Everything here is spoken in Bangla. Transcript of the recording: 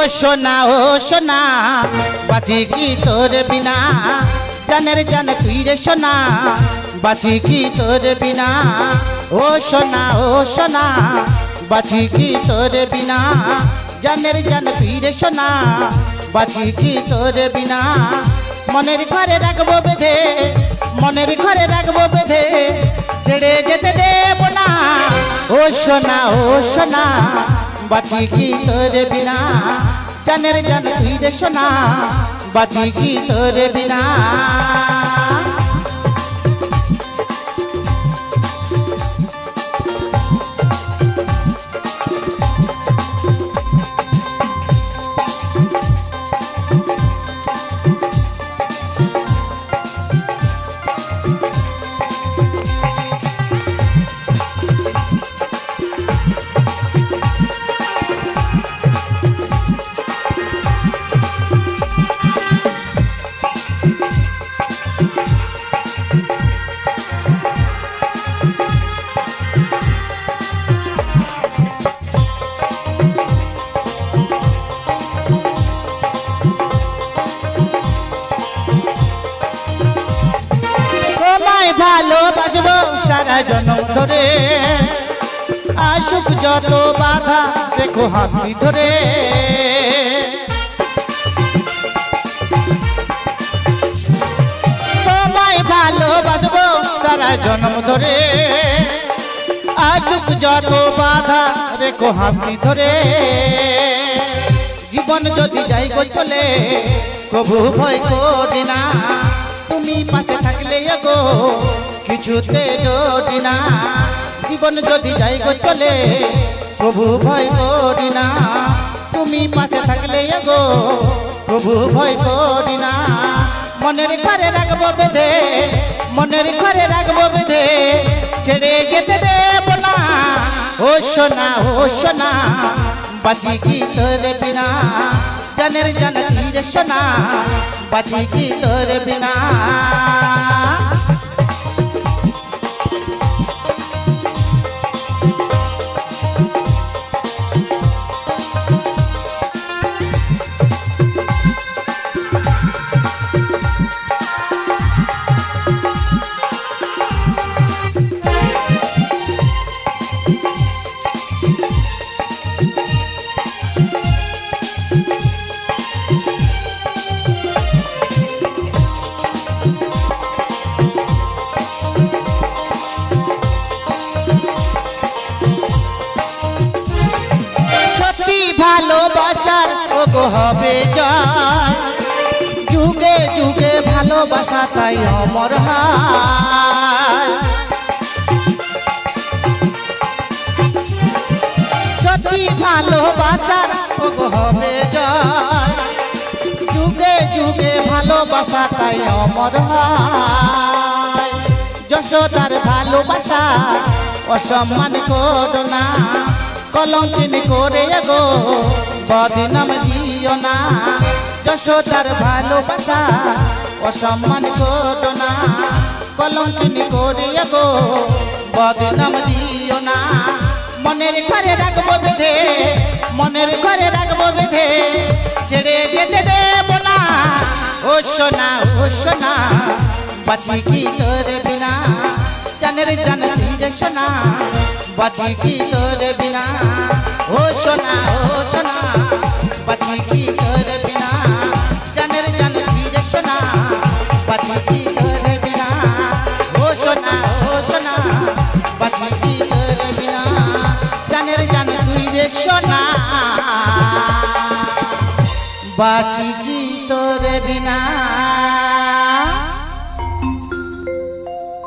সোনা বাঁচি কি তোর বিনা জানের জান তুই রে সোনা বাঁচি কি তোর বিনা ও সোনা বাঁচি কি তোর বিনা জানের জান তুই রে সোনা বাঁচি কি তোর বিনা মনের ঘরে রাখবো বেঁধে মনের ঘরে রাখবো বেঁধে ছেড়ে যেতে দেব না ও সোনা বাঁচি কি তোর বিনা জানের জান তুই রে সোনা বাঁচি কি তোর বিনা ভালোবাসবো সারা জনম ধরে আসুক যত বাধা রেখো হাতি ধরে তোমায় ভালোবাসবো সারা জনম ধরে আসুক যত বাধা রেখো হাতি ধরে জীবন যদি যাই গো চলে কবু ভয় করি না তুমি পাশে থাকলে গো কিছুতে ডরি না জীবন যদি যাই গো চলে প্রভু ভয় করি না তুমি পাশে থাকলে গো প্রভু ভয় করি না মনের ঘরে রাখবো বেঁধে মনের ঘরে রাখবো বেঁধে ছেড়ে যেতে দেব না ও সোনা বাঁচি কি তোর বিনা জানের জান তুই রে সোনা বাঁচি কি তোর বিনা ভালোবাসার ওগো হবে জয় যুগে যুগে ভালোবাসা তাই অমর হয় সত্যি ভালোবাসার ওগো হবে জয় যুগে যুগে ভালোবাসা তাই অমর হয় যশোদার ভালোবাসা অসম্মান করো না কলঙ্কিনী করে গো বদনাম দিও না যশোদার ভালোবাসা অসম্মান করো না কলঙ্কিনী করে গো বদনাম দিও না মনের ঘরে রাখবো বেঁধে মনের ঘরে রাখবো বেঁধে ছেড়ে যেতে দেব না ও সোনা বাঁচি কি তোর বিনা জানের জান তুই রে সোনা বাঁচি কি তোর বিনা ও সোনা বাঁচি কি তোর বিনা জানের জান তুই রে সোনা বাঁচি কি তোর বিনা ও সোনা বাঁচি কি তোর বিনা জানের জান তুই রে সোনা বাঁচি কি তোর বিনা।